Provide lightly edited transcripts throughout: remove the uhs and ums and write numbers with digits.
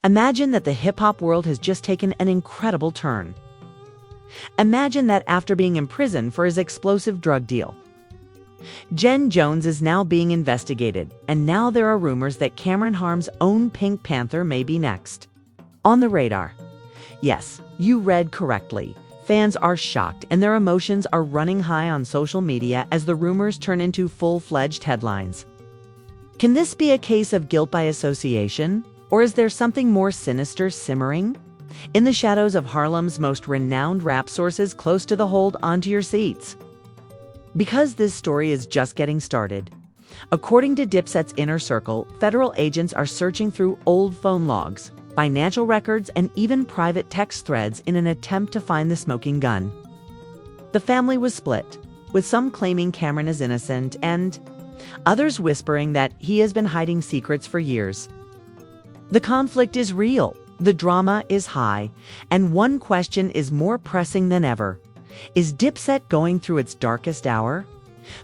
Imagine that the hip-hop world has just taken an incredible turn. Imagine that after being imprisoned for his explosive drug deal, Jen Jones is now being investigated, and now there are rumors that Camron Harm's own Pink Panther may be next. On the radar. Yes, you read correctly. Fans are shocked, and their emotions are running high on social media as the rumors turn into full-fledged headlines. Can this be a case of guilt by association, or is there something more sinister simmering? In the shadows of Harlem's most renowned rap sources, close to the hold onto your seats. Because this story is just getting started. According to Dipset's Inner Circle, federal agents are searching through old phone logs, financial records, and even private text threads in an attempt to find the smoking gun. The family was split, with some claiming Camron is innocent and others whispering that he has been hiding secrets for years. The conflict is real, the drama is high, and one question is more pressing than ever. Is Dipset going through its darkest hour?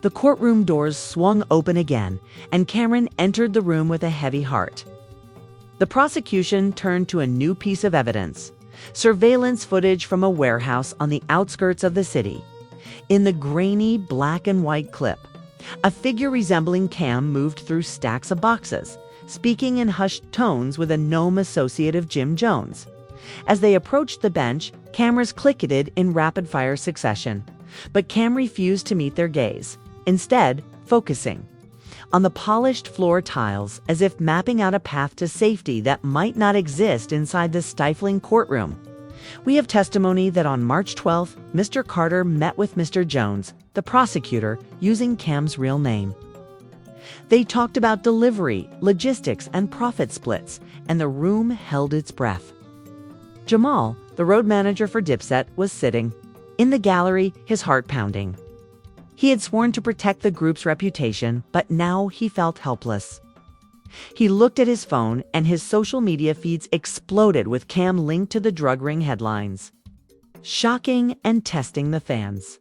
The courtroom doors swung open again, and Camron entered the room with a heavy heart. The prosecution turned to a new piece of evidence: surveillance footage from a warehouse on the outskirts of the city. In the grainy black and white clip, a figure resembling Cam moved through stacks of boxes, speaking in hushed tones with a gnome associate of Jim Jones. As they approached the bench, cameras clicked in rapid-fire succession, but Cam refused to meet their gaze, instead focusing on the polished floor tiles as if mapping out a path to safety that might not exist inside the stifling courtroom. We have testimony that on March 12th, Mr. Carter met with Mr. Jones, the prosecutor, using Cam's real name. They talked about delivery, logistics, and profit splits, and the room held its breath. Jamal, the road manager for Dipset, was sitting in the gallery, his heart pounding. He had sworn to protect the group's reputation, but now he felt helpless. He looked at his phone, and his social media feeds exploded with Cam linked to the drug ring headlines. Shocking and testing the fans'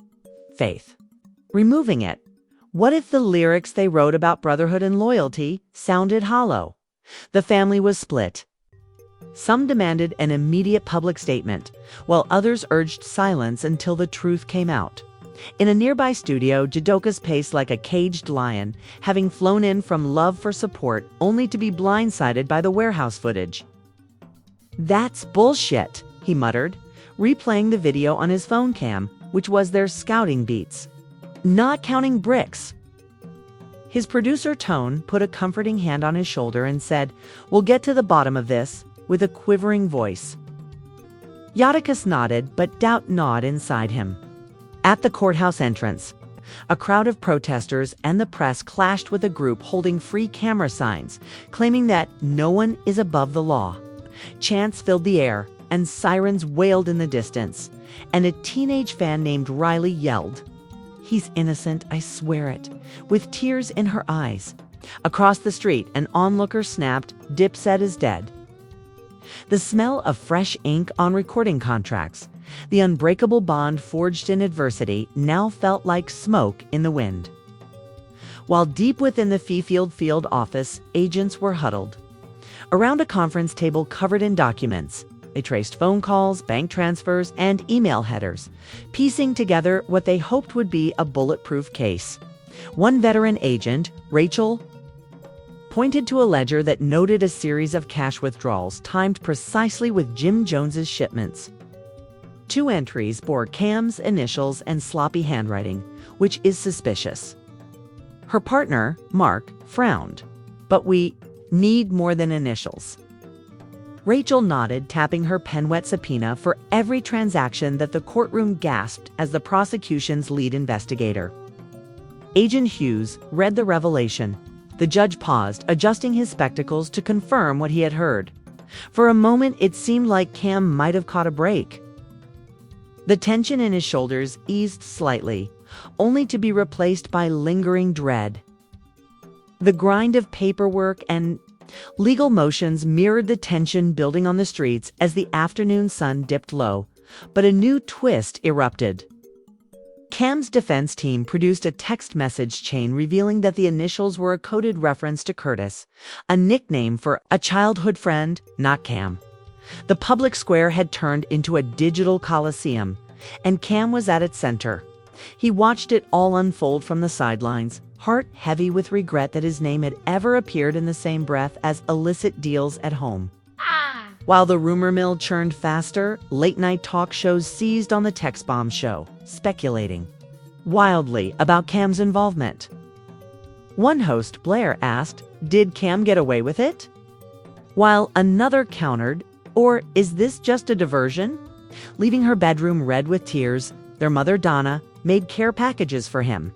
faith. Removing it. What if the lyrics they wrote about brotherhood and loyalty sounded hollow? The family was split. Some demanded an immediate public statement, while others urged silence until the truth came out. In a nearby studio, Jadocas paced like a caged lion, having flown in from love for support, only to be blindsided by the warehouse footage. "That's bullshit," he muttered, replaying the video on his phone cam, which was their scouting beats. "Not counting bricks." His producer, Tone, put a comforting hand on his shoulder and said, "We'll get to the bottom of this," with a quivering voice. Jadocas nodded, but doubt gnawed inside him. At the courthouse entrance, a crowd of protesters and the press clashed with a group holding free camera signs, claiming that no one is above the law. Chants filled the air, and sirens wailed in the distance, and a teenage fan named Riley yelled, "He's innocent, I swear it," with tears in her eyes. Across the street, an onlooker snapped, "Dipset is dead." The smell of fresh ink on recording contracts, the unbreakable bond forged in adversity, now felt like smoke in the wind. While deep within the Field office, agents were huddled. Around a conference table covered in documents, they traced phone calls, bank transfers, and email headers, piecing together what they hoped would be a bulletproof case. One veteran agent, Rachel, pointed to a ledger that noted a series of cash withdrawals timed precisely with Jim Jones's shipments. 2 entries bore Cam's initials and sloppy handwriting, which is suspicious. Her partner, Mark, frowned. "But we need more than initials." Rachel nodded, tapping her pen-wet subpoena for every transaction that the courtroom gasped as the prosecution's lead investigator. Agent Hughes read the revelation. The judge paused, adjusting his spectacles to confirm what he had heard. For a moment, it seemed like Cam might have caught a break. The tension in his shoulders eased slightly, only to be replaced by lingering dread. The grind of paperwork and legal motions mirrored the tension building on the streets as the afternoon sun dipped low, but a new twist erupted. Cam's defense team produced a text message chain revealing that the initials were a coded reference to Curtis, a nickname for a childhood friend, not Cam. The public square had turned into a digital coliseum, and Cam was at its center. He watched it all unfold from the sidelines, heart heavy with regret that his name had ever appeared in the same breath as illicit deals at home. While the rumor mill churned faster, late-night talk shows seized on the text bomb show, speculating wildly about Cam's involvement. One host, Blair, asked, "Did Cam get away with it?" While another countered, "Or is this just a diversion?" Leaving her bedroom red with tears, their mother, Donna, made care packages for him,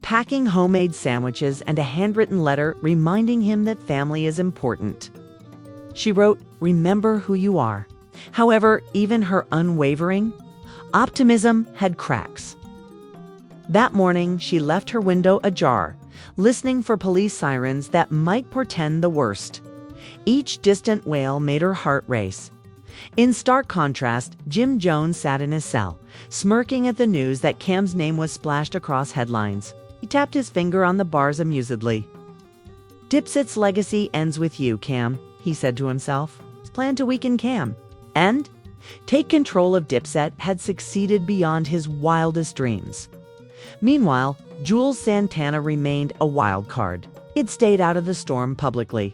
packing homemade sandwiches and a handwritten letter reminding him that family is important. She wrote, "Remember who you are." However, even her unwavering optimism had cracks. That morning, she left her window ajar, listening for police sirens that might portend the worst. Each distant wail made her heart race. In stark contrast, Jim Jones sat in his cell, smirking at the news that Cam's name was splashed across headlines. He tapped his finger on the bars amusedly. "Dipset's legacy ends with you, Cam," he said to himself. His plan to weaken Cam and take control of Dipset had succeeded beyond his wildest dreams. Meanwhile, Jules Santana remained a wild card. He'd stayed out of the storm publicly.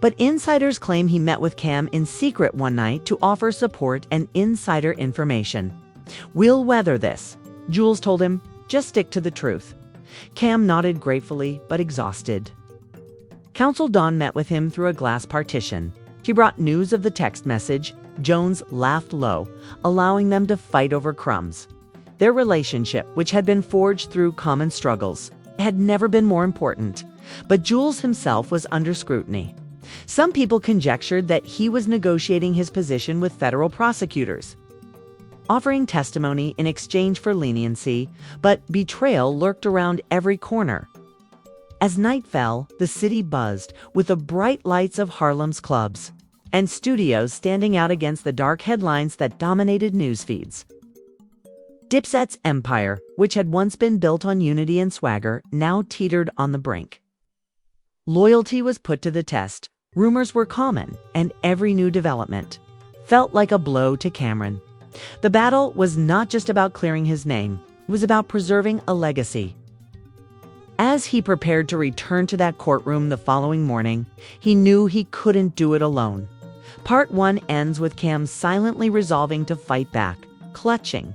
But insiders claim he met with Cam in secret one night to offer support and insider information. "We'll weather this," Jules told him. "Just stick to the truth." Cam nodded gratefully, but exhausted. Counsel Dawn met with him through a glass partition. She brought news of the text message. Jones laughed low, allowing them to fight over crumbs. Their relationship, which had been forged through common struggles, had never been more important. But Jules himself was under scrutiny. Some people conjectured that he was negotiating his position with federal prosecutors, offering testimony in exchange for leniency, but betrayal lurked around every corner. As night fell, the city buzzed with the bright lights of Harlem's clubs and studios standing out against the dark headlines that dominated news feeds. Dipset's empire, which had once been built on unity and swagger, now teetered on the brink. Loyalty was put to the test. Rumors were common, and every new development felt like a blow to Camron. The battle was not just about clearing his name, it was about preserving a legacy. As he prepared to return to that courtroom the following morning, he knew he couldn't do it alone. Part 1 ends with Cam silently resolving to fight back, clutching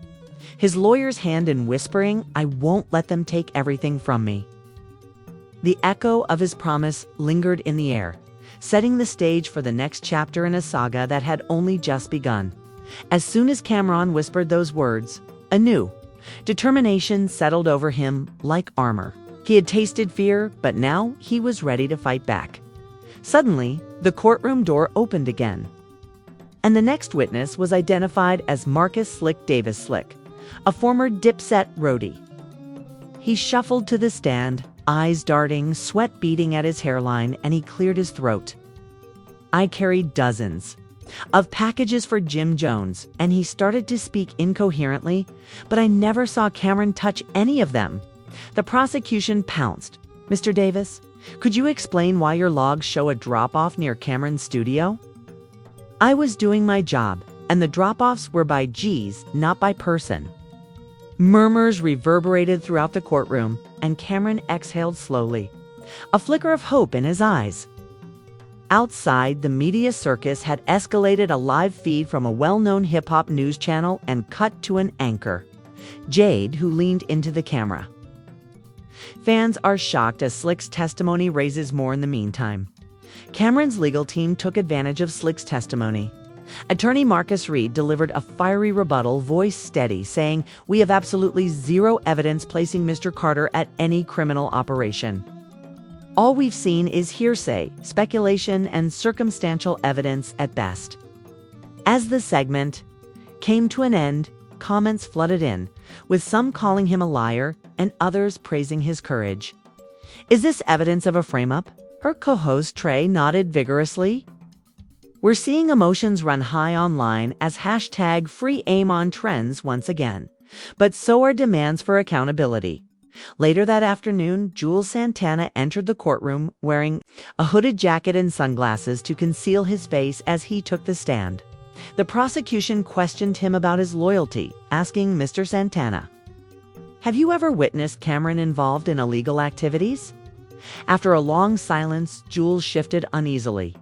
his lawyer's hand and whispering, "I won't let them take everything from me." The echo of his promise lingered in the air, setting the stage for the next chapter in a saga that had only just begun. As soon as Camron whispered those words, a new determination settled over him like armor. He had tasted fear, but now he was ready to fight back. Suddenly, the courtroom door opened again, and the next witness was identified as Marcus "Slick" Davis Slick, a former Dipset roadie. He shuffled to the stand, eyes darting, sweat beading at his hairline, and he cleared his throat. "I carried dozens of packages for Jim Jones," and he started to speak incoherently, "but I never saw Camron touch any of them." The prosecution pounced. "Mr. Davis, could you explain why your logs show a drop-off near Camron's studio?" "I was doing my job, and the drop-offs were by G's, not by person." Murmurs reverberated throughout the courtroom, and Camron exhaled slowly, a flicker of hope in his eyes. Outside, the media circus had escalated a live feed from a well-known hip-hop news channel and cut to an anchor, Jade, who leaned into the camera. Fans are shocked as Slick's testimony raises more in the meantime. Camron's legal team took advantage of Slick's testimony. Attorney Marcus Reed delivered a fiery rebuttal, voice steady, saying, "We have absolutely zero evidence placing Mr. Carter at any criminal operation. All we've seen is hearsay, speculation, and circumstantial evidence at best." As the segment came to an end, comments flooded in, with some calling him a liar and others praising his courage. "Is this evidence of a frame-up?" Her co-host Trey nodded vigorously. "We're seeing emotions run high online as #FreeAimOn trends once again. But so are demands for accountability. Later that afternoon, Jules Santana entered the courtroom wearing a hooded jacket and sunglasses to conceal his face as he took the stand. The prosecution questioned him about his loyalty, asking Mr. Santana, "Have you ever witnessed Camron involved in illegal activities?" After a long silence, Jules shifted uneasily.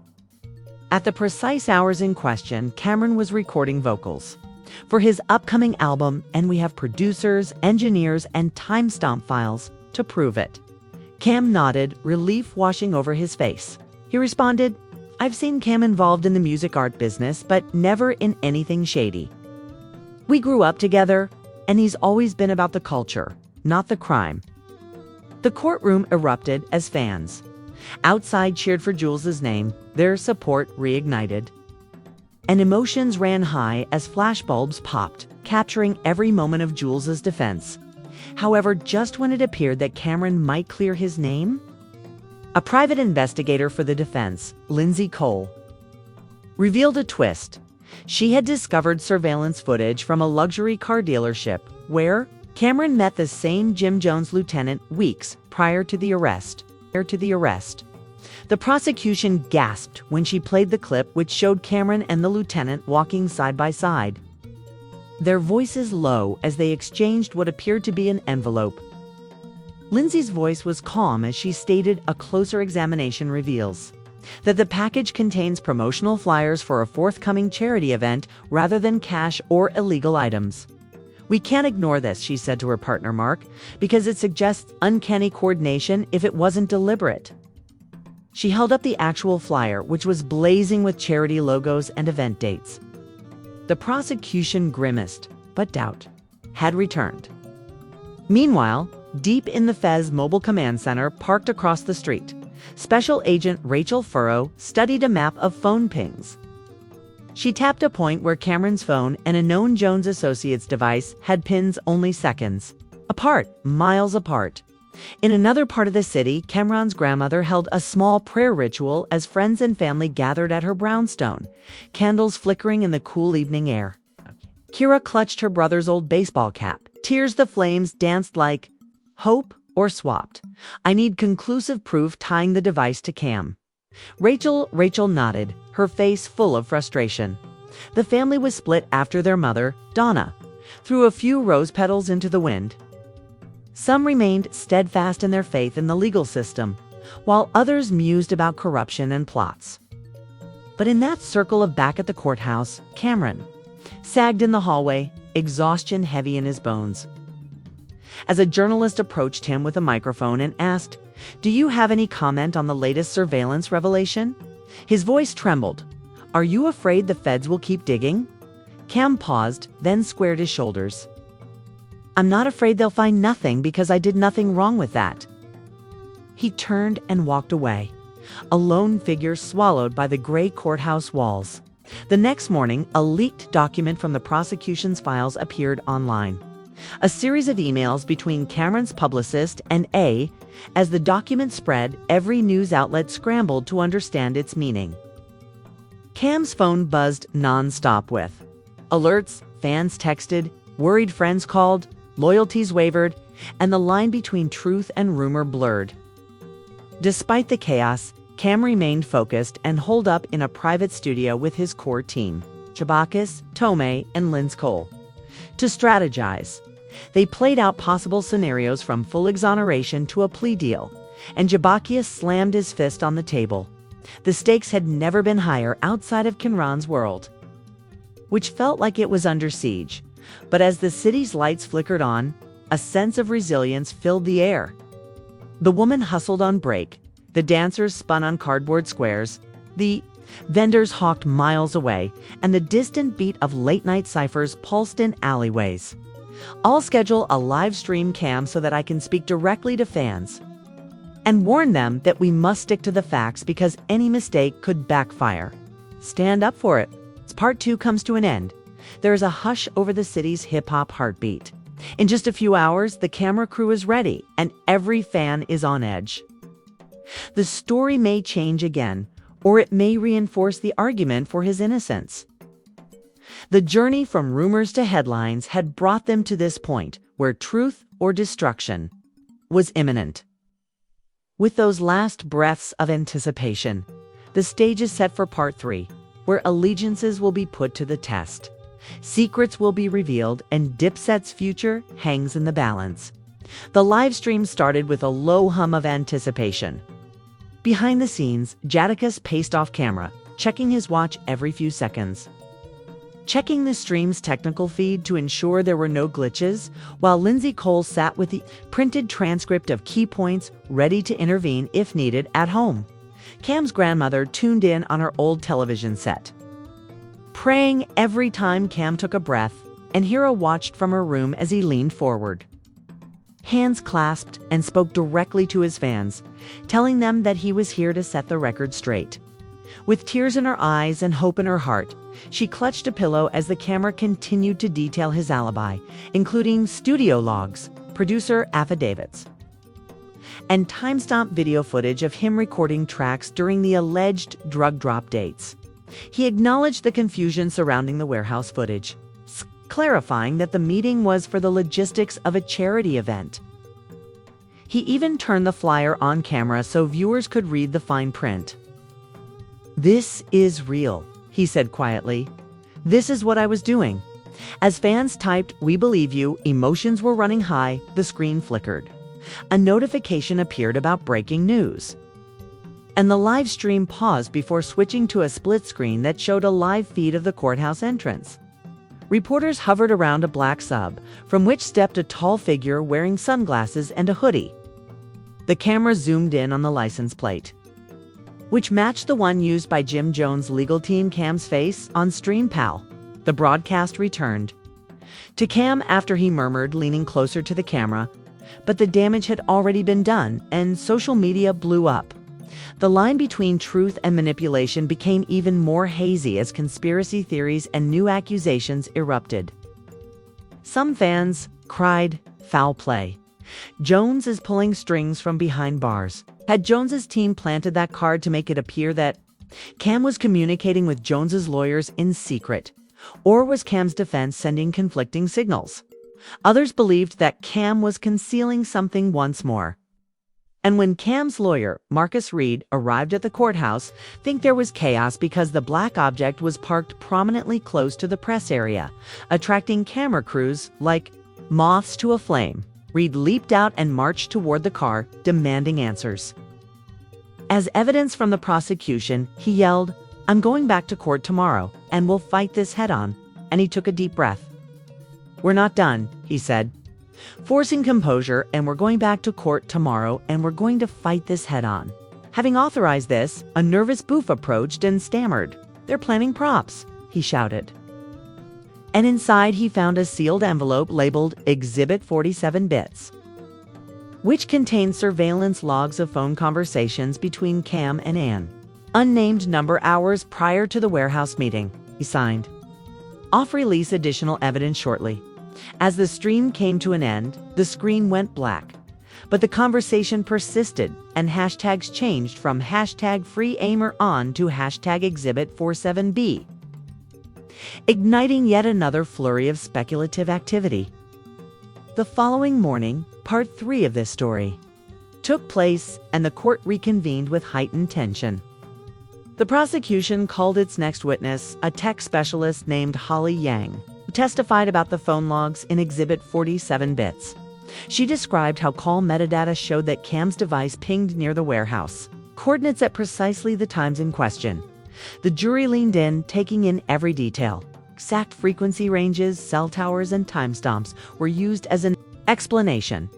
At the precise hours in question, Camron was recording vocals for his upcoming album, and we have producers, engineers, and timestamp files to prove it. Cam nodded, relief washing over his face. He responded, "I've seen Cam involved in the music art business, but never in anything shady. We grew up together, and he's always been about the culture, not the crime." The courtroom erupted as fans outside cheered for Jules's name, their support reignited. And emotions ran high as flashbulbs popped, capturing every moment of Jules's defense. However, just when it appeared that Camron might clear his name, a private investigator for the defense, Lindsay Cole, revealed a twist. She had discovered surveillance footage from a luxury car dealership where Camron met the same Jim Jones lieutenant weeks prior to the arrest. The prosecution gasped when she played the clip, which showed Camron and the lieutenant walking side by side, their voices low as they exchanged what appeared to be an envelope. Lindsay's voice was calm as she stated a closer examination reveals that the package contains promotional flyers for a forthcoming charity event rather than cash or illegal items. "We can't ignore this," she said to her partner Mark, "because it suggests uncanny coordination if it wasn't deliberate." She held up the actual flyer, which was blazing with charity logos and event dates. The prosecution grimaced, but doubt had returned. Meanwhile, deep in the Fez Mobile Command Center, parked across the street, Special Agent Rachel Furrow studied a map of phone pings. She tapped a point where Cameron's phone and a known Jones Associates device had pins only seconds apart, miles apart. In another part of the city, Camron's grandmother held a small prayer ritual as friends and family gathered at her brownstone, candles flickering in the cool evening air. Kira clutched her brother's old baseball cap. Tears the flames danced like hope or swapped. "I need conclusive proof tying the device to Cam." Rachel nodded, her face full of frustration. The family was split after their mother, Donna, threw a few rose petals into the wind. Some remained steadfast in their faith in the legal system, while others mused about corruption and plots. But in that circle of back at the courthouse, Camron sagged in the hallway, exhaustion heavy in his bones. As a journalist approached him with a microphone and asked, "Do you have any comment on the latest surveillance revelation?" His voice trembled. "Are you afraid the feds will keep digging?" Cam paused, then squared his shoulders. "I'm not afraid they'll find nothing because I did nothing wrong with that." He turned and walked away, a lone figure swallowed by the gray courthouse walls. The next morning, a leaked document from the prosecution's files appeared online. A series of emails between Cameron's publicist and A. As the document spread, every news outlet scrambled to understand its meaning. Cam's phone buzzed nonstop with alerts, fans texted, worried friends called, loyalties wavered, and the line between truth and rumor blurred. Despite the chaos, Cam remained focused and holed up in a private studio with his core team, Chabakis, Tomei, and Linz Cole, to strategize. They played out possible scenarios from full exoneration to a plea deal, and Jabakias slammed his fist on the table. The stakes had never been higher outside of Camron's world, which felt like it was under siege. But as the city's lights flickered on, a sense of resilience filled the air. The woman hustled on break, the dancers spun on cardboard squares, the vendors hawked miles away, and the distant beat of late-night ciphers pulsed in alleyways. "I'll schedule a live stream Cam so that I can speak directly to fans and warn them that we must stick to the facts because any mistake could backfire. Stand up for it." Part 2 comes to an end. There is a hush over the city's hip-hop heartbeat. In just a few hours, the camera crew is ready, and every fan is on edge. The story may change again, or it may reinforce the argument for his innocence. The journey from rumors to headlines had brought them to this point where truth or destruction was imminent. With those last breaths of anticipation, the stage is set for part 3, where allegiances will be put to the test. Secrets will be revealed, and Dipset's future hangs in the balance. The live stream started with a low hum of anticipation. Behind the scenes, Jadakiss paced off camera, checking his watch every few seconds. Checking the stream's technical feed to ensure there were no glitches, while Lindsay Cole sat with the printed transcript of key points ready to intervene if needed at home. Cam's grandmother tuned in on her old television set, praying every time Cam took a breath, and Hira watched from her room as he leaned forward, hands clasped, and spoke directly to his fans, telling them that he was here to set the record straight. With tears in her eyes and hope in her heart, she clutched a pillow as the camera continued to detail his alibi, including studio logs, producer affidavits, and time-stamp video footage of him recording tracks during the alleged drug drop dates. He acknowledged the confusion surrounding the warehouse footage, clarifying that the meeting was for the logistics of a charity event. He even turned the flyer on camera so viewers could read the fine print. "This is real," he said quietly. "This is what I was doing." As fans typed, "We believe you," emotions were running high, the screen flickered. A notification appeared about breaking news, and the live stream paused before switching to a split screen that showed a live feed of the courthouse entrance. Reporters hovered around a black sub, from which stepped a tall figure wearing sunglasses and a hoodie. The camera zoomed in on the license plate, which matched the one used by Jim Jones' legal team. Cam's face on Stream Pal. The broadcast returned to Cam after he murmured, leaning closer to the camera, but the damage had already been done, and social media blew up. The line between truth and manipulation became even more hazy as conspiracy theories and new accusations erupted. Some fans cried, "Foul play. Jones is pulling strings from behind bars." Had Jones's team planted that card to make it appear that Cam was communicating with Jones's lawyers in secret? Or was Cam's defense sending conflicting signals? Others believed that Cam was concealing something once more. And when Cam's lawyer, Marcus Reed, arrived at the courthouse, think there was chaos because the black object was parked prominently close to the press area, attracting camera crews like moths to a flame. Reed leaped out and marched toward the car, demanding answers. As evidence from the prosecution, he yelled, "I'm going back to court tomorrow, and we'll fight this head-on," and he took a deep breath. "We're not done," he said, forcing composure, "and we're going back to court tomorrow, and we're going to fight this head-on." Having authorized this, a nervous Boof approached and stammered. "They're planning props," he shouted. And inside he found a sealed envelope labeled Exhibit 47 Bits, which contained surveillance logs of phone conversations between Cam and Ann. "Unnamed number hours prior to the warehouse meeting," he signed. "Off release additional evidence shortly." As the stream came to an end, the screen went black. But the conversation persisted, and hashtags changed from #FreeAmer to #Exhibit47B, igniting yet another flurry of speculative activity. The following morning, part 3 of this story took place, and the court reconvened with heightened tension. The prosecution called its next witness, a tech specialist named Holly Yang, who testified about the phone logs in Exhibit 47 Bits. She described how call metadata showed that Cam's device pinged near the warehouse, coordinates at precisely the times in question. The jury leaned in, taking in every detail. Exact frequency ranges, cell towers, and timestamps were used as an explanation.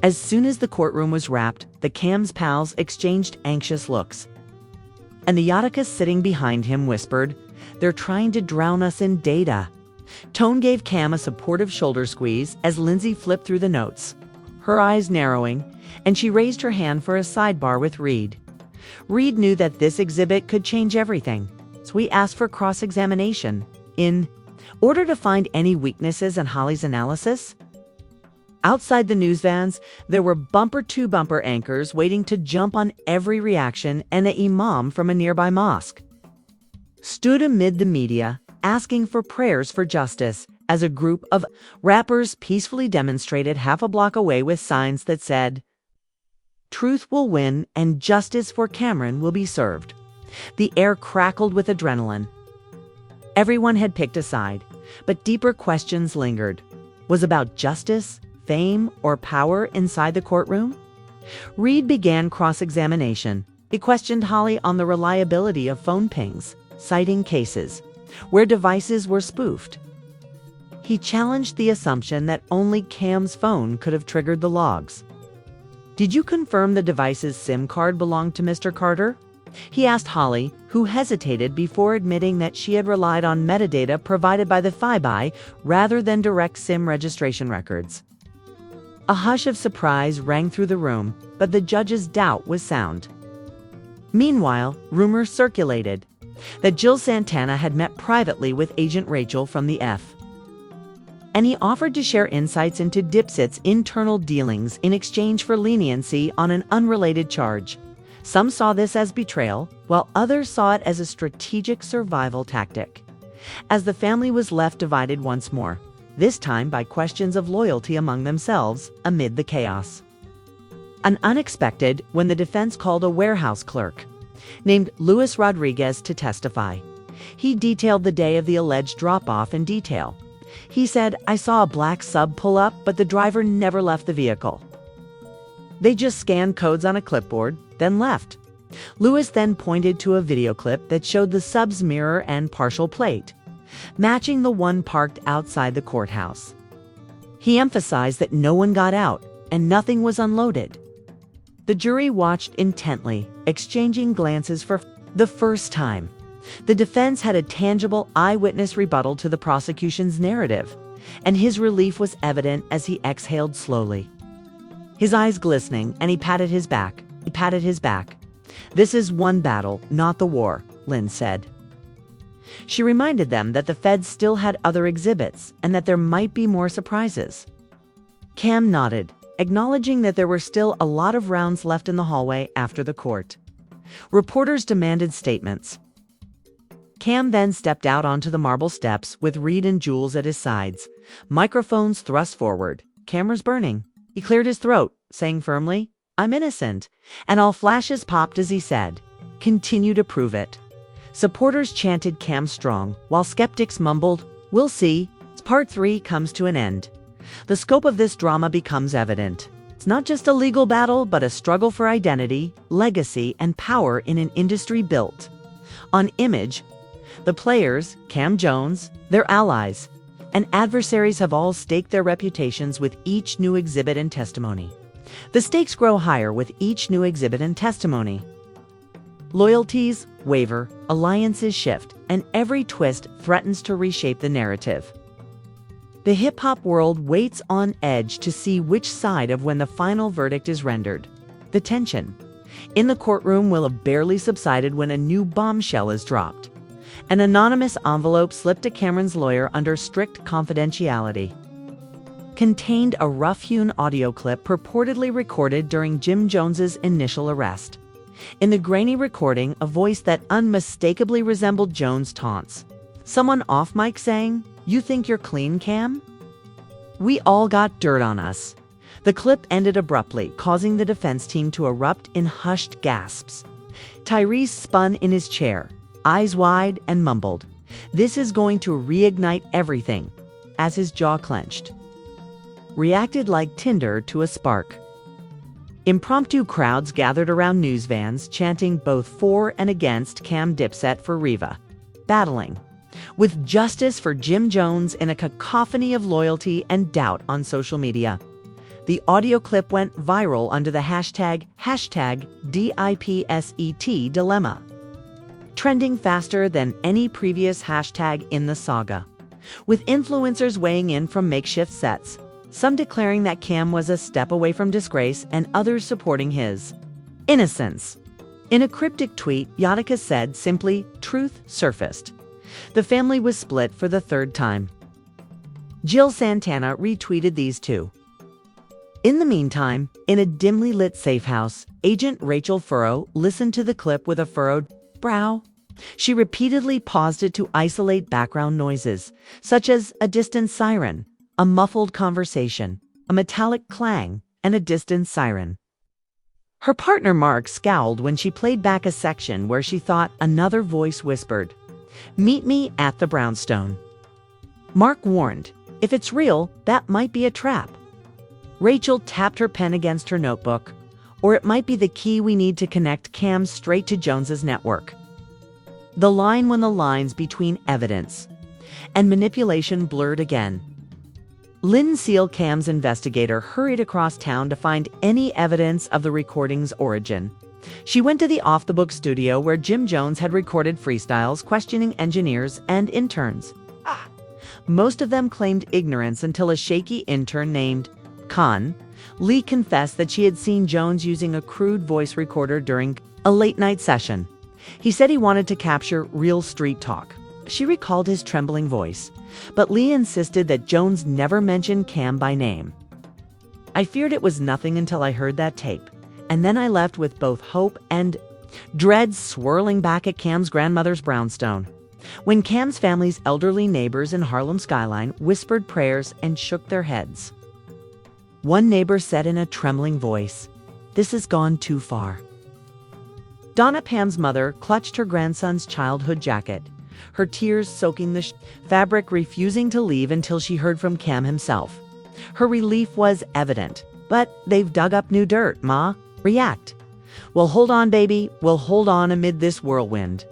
As soon as the courtroom was wrapped, the Cam's pals exchanged anxious looks, and the Jadakiss sitting behind him whispered, "They're trying to drown us in data." Tone gave Cam a supportive shoulder squeeze as Lindsay flipped through the notes, her eyes narrowing, and she raised her hand for a sidebar with Reed. Reed knew that this exhibit could change everything, so he asked for cross-examination in order to find any weaknesses in Holly's analysis. Outside the news vans, there were bumper-to-bumper anchors waiting to jump on every reaction, and the imam from a nearby mosque stood amid the media, asking for prayers for justice as a group of rappers peacefully demonstrated half a block away with signs that said, "Truth will win and justice for Camron will be served." The air crackled with adrenaline. Everyone had picked a side, but deeper questions lingered. Was about justice, fame, or power inside the courtroom? Reed began cross-examination. He questioned Holly on the reliability of phone pings, citing cases where devices were spoofed. He challenged the assumption that only Cam's phone could have triggered the logs. "Did you confirm the device's SIM card belonged to Mr. Carter?" he asked Holly, who hesitated before admitting that she had relied on metadata provided by the FIBI rather than direct SIM registration records. A hush of surprise rang through the room, but the judge's doubt was sound. Meanwhile, rumors circulated that Jill Santana had met privately with Agent Rachel from the F. And he offered to share insights into Dipset's internal dealings in exchange for leniency on an unrelated charge. Some saw this as betrayal, while others saw it as a strategic survival tactic. As the family was left divided once more, this time by questions of loyalty among themselves amid the chaos. An unexpected when the defense called a warehouse clerk named Luis Rodriguez to testify. He detailed the day of the alleged drop-off in detail. He said, "I saw a black sub pull up, but the driver never left the vehicle. They just scanned codes on a clipboard, then left." Lewis then pointed to a video clip that showed the sub's mirror and partial plate, matching the one parked outside the courthouse. He emphasized that no one got out and nothing was unloaded. The jury watched intently, exchanging glances for the first time. The defense had a tangible eyewitness rebuttal to the prosecution's narrative, and his relief was evident as he exhaled slowly. His eyes glistening, and he patted his back. "This is one battle, not the war," Lynn said. She reminded them that the feds still had other exhibits and that there might be more surprises. Cam nodded, acknowledging that there were still a lot of rounds left in the hallway after the court. Reporters demanded statements. Cam then stepped out onto the marble steps with Reed and Jules at his sides, microphones thrust forward. Cameras burning. He cleared his throat, saying firmly, "I'm innocent," and all flashes popped as he said, "Continue to prove it." Supporters chanted Cam strong, while skeptics mumbled, "We'll see." Part 3 comes to an end. The scope of this drama becomes evident. It's not just a legal battle, but a struggle for identity, legacy, and power in an industry built on image. The players, Cam Jones, their allies, and adversaries have all staked their reputations with each new exhibit and testimony. The stakes grow higher with each new exhibit and testimony. Loyalties waver, alliances shift, and every twist threatens to reshape the narrative. The hip-hop world waits on edge to see which side of when the final verdict is rendered. The tension in the courtroom will have barely subsided when a new bombshell is dropped. An anonymous envelope slipped to Cameron's lawyer under strict confidentiality. Contained a rough-hewn audio clip purportedly recorded during Jim Jones's initial arrest. In the grainy recording, a voice that unmistakably resembled Jones' taunts. Someone off mic saying, "You think you're clean, Cam? We all got dirt on us." The clip ended abruptly, causing the defense team to erupt in hushed gasps. Tyrese spun in his chair, eyes wide, and mumbled, "This is going to reignite everything," as his jaw clenched. Reacted like tinder to a spark. Impromptu crowds gathered around news vans, chanting both for and against Cam Dipset for Riva, battling with justice for Jim Jones in a cacophony of loyalty and doubt on social media. The audio clip went viral under the hashtag #DIPSET dilemma, trending faster than any previous hashtag in the saga, with influencers weighing in from makeshift sets, some declaring that Cam was a step away from disgrace and others supporting his innocence. In a cryptic tweet, Yadika said simply, "Truth surfaced." The family was split for the third time. Jill Santana retweeted these two. In the meantime, in a dimly lit safe house, Agent Rachel Furrow listened to the clip with a furrowed brow. She repeatedly paused it to isolate background noises, such as a distant siren, a muffled conversation, a metallic clang, and a distant siren. Her partner Mark scowled when she played back a section where she thought another voice whispered, "Meet me at the brownstone." Mark warned, "If it's real, that might be a trap." Rachel tapped her pen against her notebook, "Or it might be the key we need to connect Cam straight to Jones's network." The line when the lines between evidence and manipulation blurred again. Lynn Seal, Cam's investigator, hurried across town to find any evidence of the recording's origin. She went to the off-the-book studio where Jim Jones had recorded freestyles questioning engineers and interns. Most of them claimed ignorance until a shaky intern named Khan Lee confessed that she had seen Jones using a crude voice recorder during a late-night session. He said he wanted to capture real street talk. She recalled his trembling voice, but Lee insisted that Jones never mentioned Cam by name. "I feared it was nothing until I heard that tape, and then I left with both hope and dread swirling back at Cam's grandmother's brownstone. When Cam's family's elderly neighbors in Harlem Skyline whispered prayers and shook their heads. One neighbor said in a trembling voice, 'This has gone too far.'" Donna, Pam's mother, clutched her grandson's childhood jacket, her tears soaking the fabric, refusing to leave until she heard from Cam himself. Her relief was evident. "But they've dug up new dirt, Ma. React." "Well, hold on, baby. We'll hold on amid this whirlwind."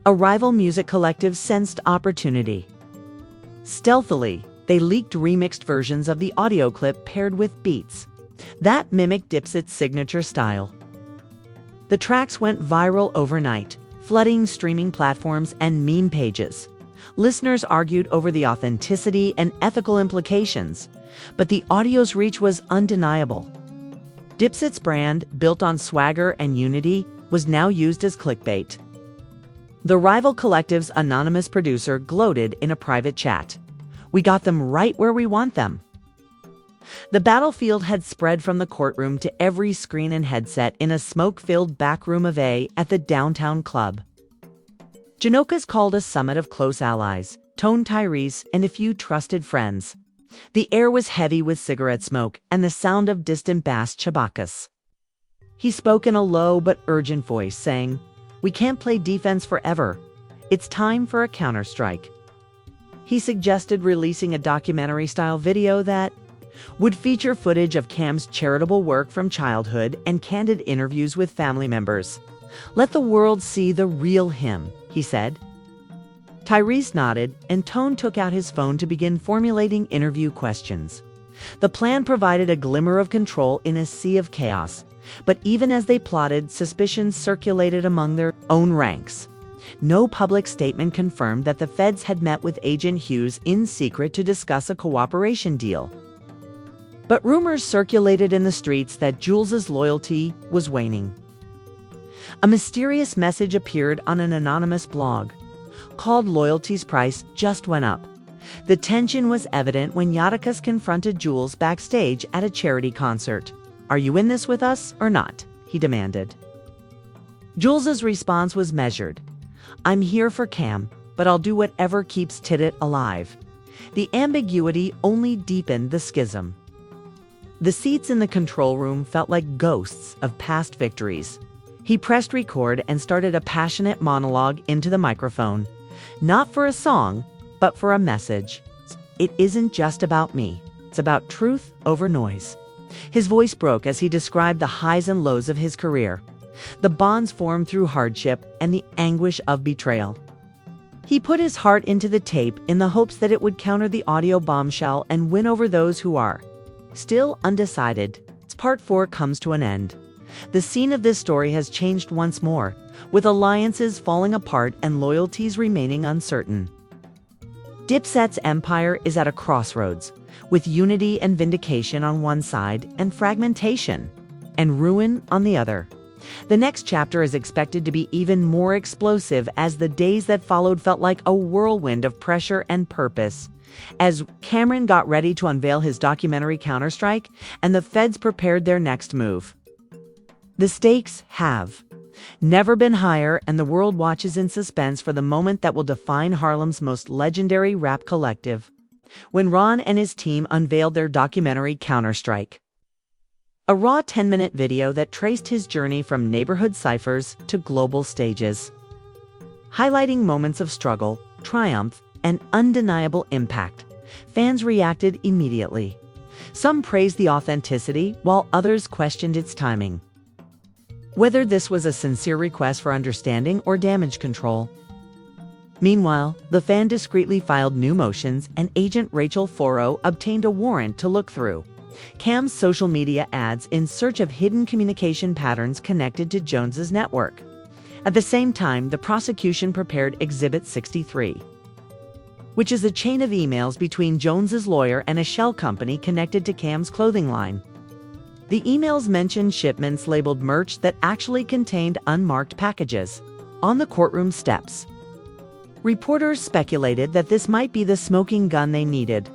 A rival music collective sensed opportunity. Stealthily, they leaked remixed versions of the audio clip paired with beats that mimicked Dipset's signature style. The tracks went viral overnight, flooding streaming platforms and meme pages. Listeners argued over the authenticity and ethical implications, but the audio's reach was undeniable. Dipset's brand, built on swagger and unity, was now used as clickbait. The rival collective's anonymous producer gloated in a private chat. "We got them right where we want them." The battlefield had spread from the courtroom to every screen and headset in a smoke-filled back room of A at the downtown club. Janoka's called a summit of close allies, Tone, Tyrese, and a few trusted friends. The air was heavy with cigarette smoke and the sound of distant bass chabakas. He spoke in a low but urgent voice, saying, "We can't play defense forever. It's time for a counterstrike." He suggested releasing a documentary-style video that would feature footage of Cam's charitable work from childhood and candid interviews with family members. "Let the world see the real him," he said. Tyrese nodded, and Tone took out his phone to begin formulating interview questions. The plan provided a glimmer of control in a sea of chaos, but even as they plotted, suspicions circulated among their own ranks. No public statement confirmed that the feds had met with Agent Hughes in secret to discuss a cooperation deal. But rumors circulated in the streets that Jules's loyalty was waning. A mysterious message appeared on an anonymous blog called "Loyalty's Price Just Went Up." The tension was evident when Jadakiss confronted Jules backstage at a charity concert. "Are you in this with us or not?" he demanded. Jules's response was measured. "I'm here for Cam, but I'll do whatever keeps Tidit alive." The ambiguity only deepened the schism. The seats in the control room felt like ghosts of past victories. He pressed record and started a passionate monologue into the microphone. Not for a song, but for a message. "It isn't just about me. It's about truth over noise." His voice broke as he described the highs and lows of his career, the bonds formed through hardship and the anguish of betrayal. He put his heart into the tape in the hopes that it would counter the audio bombshell and win over those who are still undecided. Part 4 comes to an end. The scene of this story has changed once more, with alliances falling apart and loyalties remaining uncertain. Dipset's empire is at a crossroads, with unity and vindication on one side and fragmentation and ruin on the other. The next chapter is expected to be even more explosive, as the days that followed felt like a whirlwind of pressure and purpose. As Camron got ready to unveil his documentary Counterstrike, and the feds prepared their next move. The stakes have never been higher, and the world watches in suspense for the moment that will define Harlem's most legendary rap collective, when Ron and his team unveiled their documentary Counter-Strike. A raw 10-minute video that traced his journey from neighborhood ciphers to global stages, highlighting moments of struggle, triumph, and undeniable impact. Fans reacted immediately. Some praised the authenticity, while others questioned its timing, whether this was a sincere request for understanding or damage control. Meanwhile, the fan discreetly filed new motions, and agent Rachel Foro obtained a warrant to look through Cam's social media ads in search of hidden communication patterns connected to Jones's network. At the same time, the prosecution prepared Exhibit 63, which is a chain of emails between Jones's lawyer and a shell company connected to Cam's clothing line. The emails mentioned shipments labeled merch that actually contained unmarked packages. On the courtroom steps, reporters speculated that this might be the smoking gun they needed.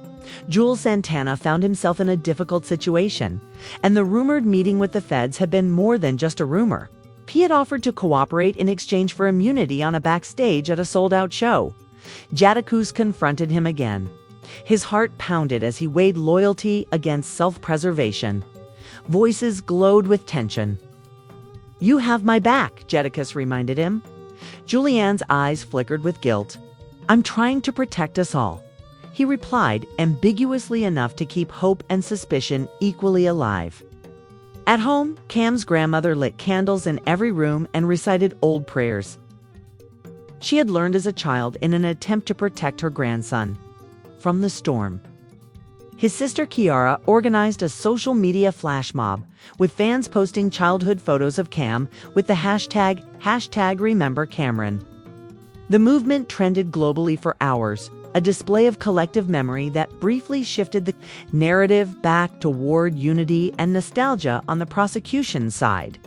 Jules Santana found himself in a difficult situation, and the rumored meeting with the feds had been more than just a rumor. He had offered to cooperate in exchange for immunity on a backstage at a sold-out show. Jadakiss confronted him again. His heart pounded as he weighed loyalty against self-preservation. Voices glowed with tension. "You have my back," Jadakiss reminded him. Julianne's eyes flickered with guilt. "I'm trying to protect us all," he replied, ambiguously enough to keep hope and suspicion equally alive. At home, Cam's grandmother lit candles in every room and recited old prayers she had learned as a child in an attempt to protect her grandson from the storm. His sister Kiara organized a social media flash mob, with fans posting childhood photos of Cam with the hashtag #RememberCamron. The movement trended globally for hours, a display of collective memory that briefly shifted the narrative back toward unity and nostalgia on the prosecution side.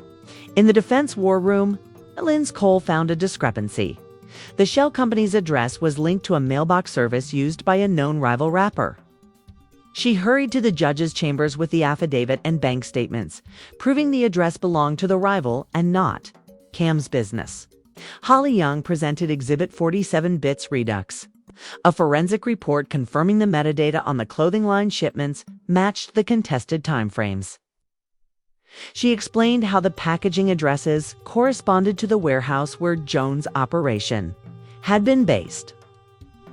In the defense war room, Lynn Cole found a discrepancy. The shell company's address was linked to a mailbox service used by a known rival rapper. She hurried to the judge's chambers with the affidavit and bank statements, proving the address belonged to the rival and not Cam's business. Holly Young presented Exhibit 47 Bits Redux, a forensic report confirming the metadata on the clothing line shipments matched the contested timeframes. She explained how the packaging addresses corresponded to the warehouse where Jones' operation had been based.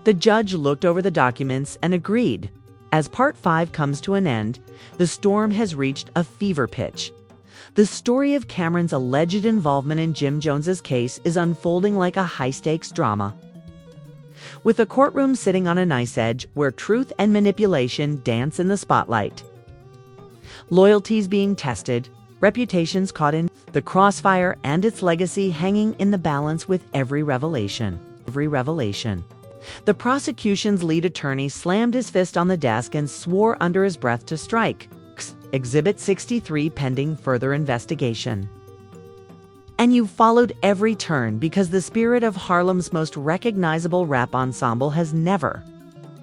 The judge looked over the documents and agreed. As Part 5 comes to an end, the storm has reached a fever pitch. The story of Camron's alleged involvement in Jim Jones's case is unfolding like a high-stakes drama, with the courtroom sitting on a knife edge where truth and manipulation dance in the spotlight. Loyalties being tested, reputations caught in the crossfire, and its legacy hanging in the balance with every revelation. The prosecution's lead attorney slammed his fist on the desk and swore under his breath to strike Exhibit 63 pending further investigation. And you followed every turn because the spirit of Harlem's most recognizable rap ensemble has never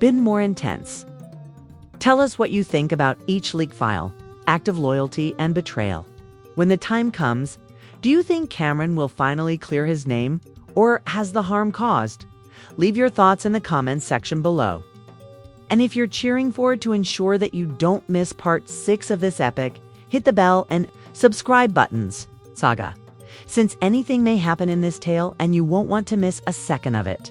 been more intense. Tell us what you think about each leak file, act of loyalty, and betrayal. When the time comes, do you think Camron will finally clear his name, or has the harm caused? Leave your thoughts in the comments section below. And if you're cheering for it to ensure that you don't miss part 6 of this epic, hit the bell and subscribe buttons. Saga, since anything may happen in this tale and you won't want to miss a second of it.